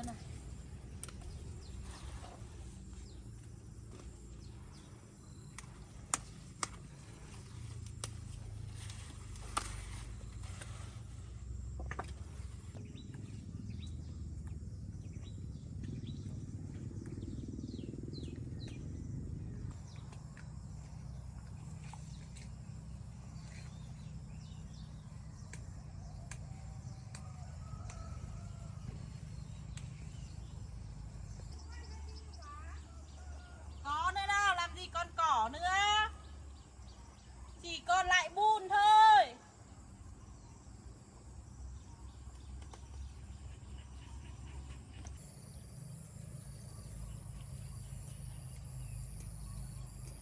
nữa nè. Có nữa đâu, làm gì còn cỏ nữa. Chỉ còn lại bùn thôi.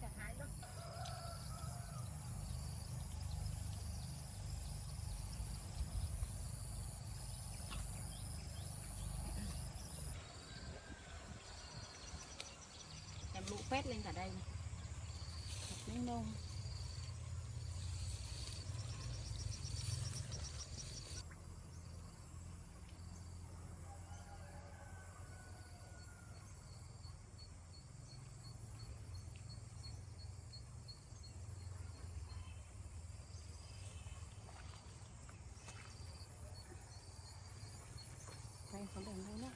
Chẳng hái đâu. Em lụ phét lên cả đây này. Miếng nông. Đây có đèn đây nhá.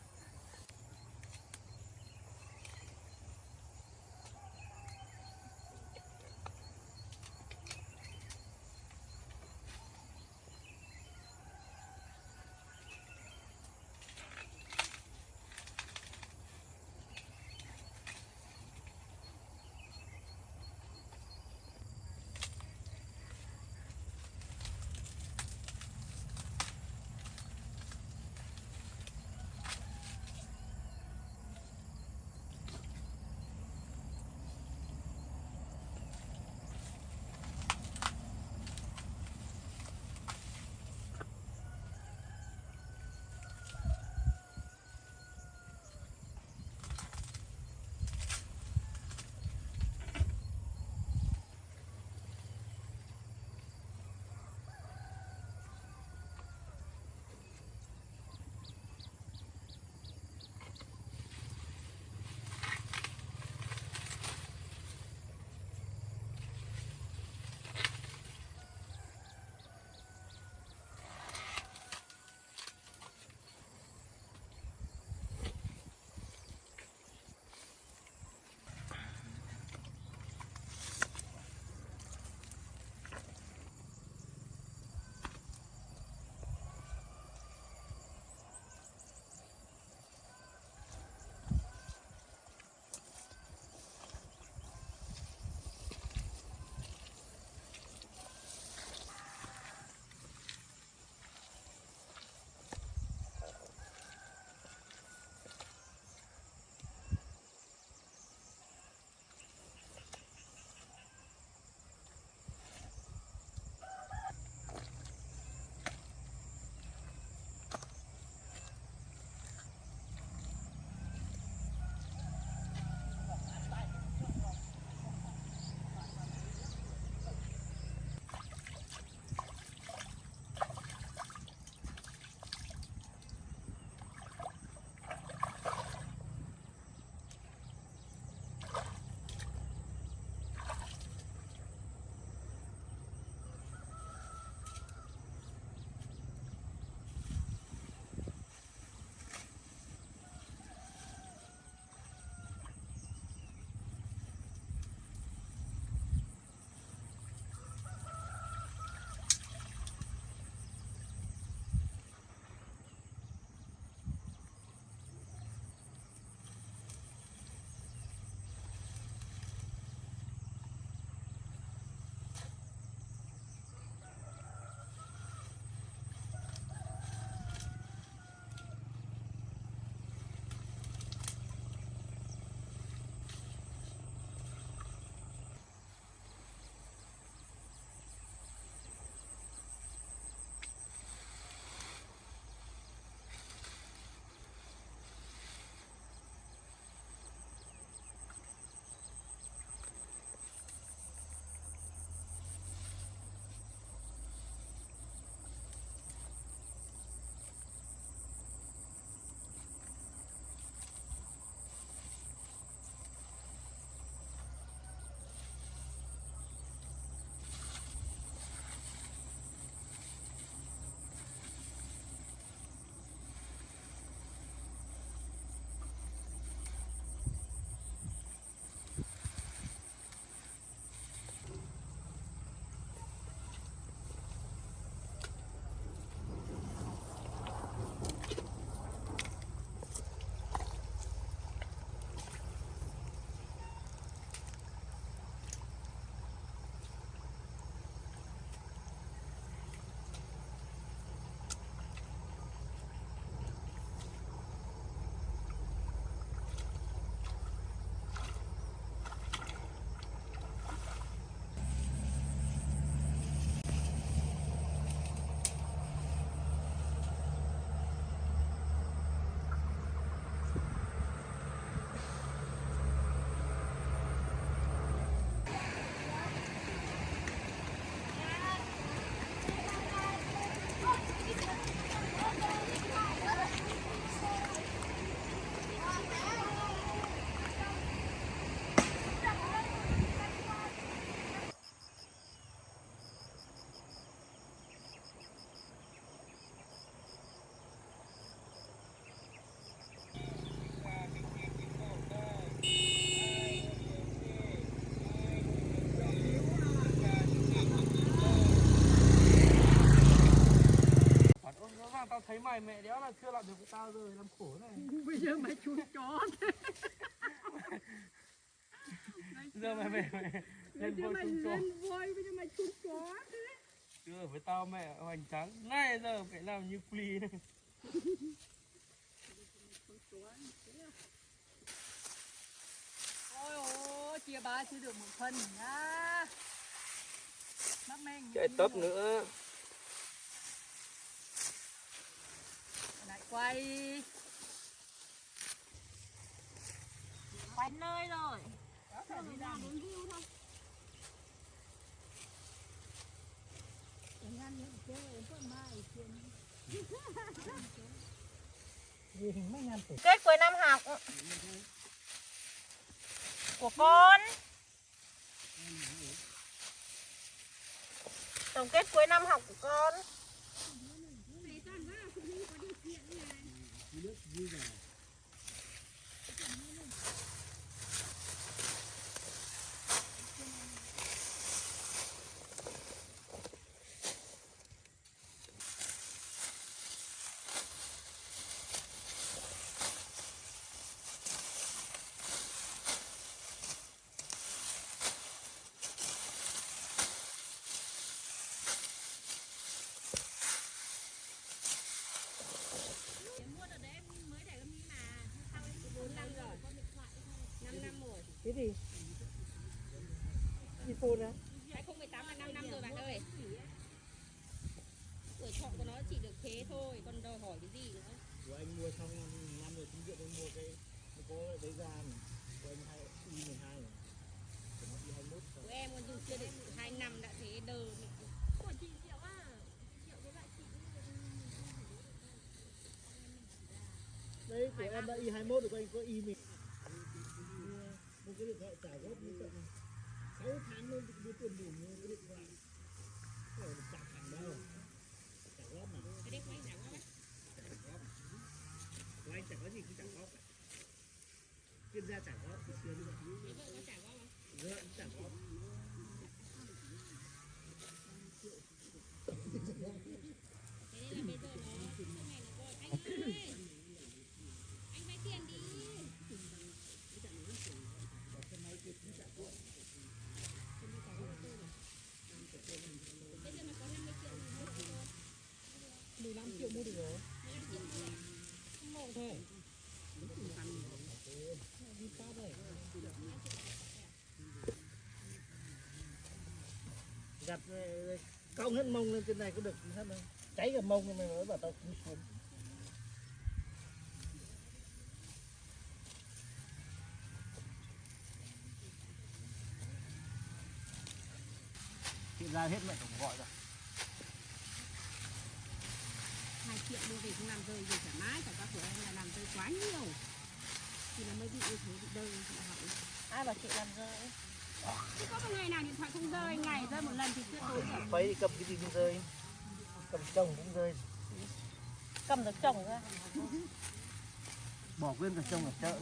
mày mẹ đéo là chưa làm được của tao rồi làm khổ này. Bây giờ mày chui chó. Giờ mày lên voi chung chó. Voi bây giờ mày chui chó. Chưa với tao mẹ hoành tráng. Này giờ phải làm như Pli này. Ôi ôi, chia ba chưa được một phần nhá. Bác men Chạy tấp nữa. lại quay nơi rồi. Đi làm đến view thôi. Kết cuối năm học của con. Tổng kết cuối năm học của con. Cái gì? iPhone á? 2018 là 5 năm rồi bạn ơi. Tuổi thọ của nó chỉ được thế thôi, còn đòi hỏi cái gì nữa. Của anh mua xong năm rồi chính diện anh mua cái có đấy ra này. Của anh I12 này. Của nó I21. Của em còn dùng chưa được 2 năm đã thế đờ. Của chị Diệu à? Diệu với lại chị. Đấy của em đã I21 rồi, của anh có I10. Một cái điện thoại trả góp như vậy này. 6 tháng luôn đưa tiền đủ mua cái điện thoại. Không phải trả thẳng đâu. Trả góp mà. Cái đấy của anh trả góp á? Trả góp. Của anh chẳng có gì cũng trả góp. Chuyên gia trả góp thì xưa như vậy. Thế vợ có trả góp không? Vợ cũng trả góp. Thế nên là bây giờ nó cái này nó gọi anh ơi. Anh vay tiền đi. Bây giờ nó có 50 triệu mua được rồi. 15 triệu mua được rồi. 15 triệu thôi. Một thôi. Đi sao đây? Gặt cong hết mông lên trên này có được hết đâu. Cháy cả mông mày mới bảo tao cúi xuống. Chị ra hết mẹ cũng gọi rồi. 2 triệu đưa về không làm rơi gì thoải mái, còn các của em là làm rơi quá nhiều. Thì nó mới bị như thế, bị đơ chị hỏi. Ai bảo chị làm rơi? Chứ có một ngày nào điện thoại không rơi, ngày rơi một lần thì tuyệt đối rồi. Phải cầm cái gì cũng rơi. Cầm chồng cũng rơi. Cầm được chồng ra. Bỏ quên cả chồng ở chợ.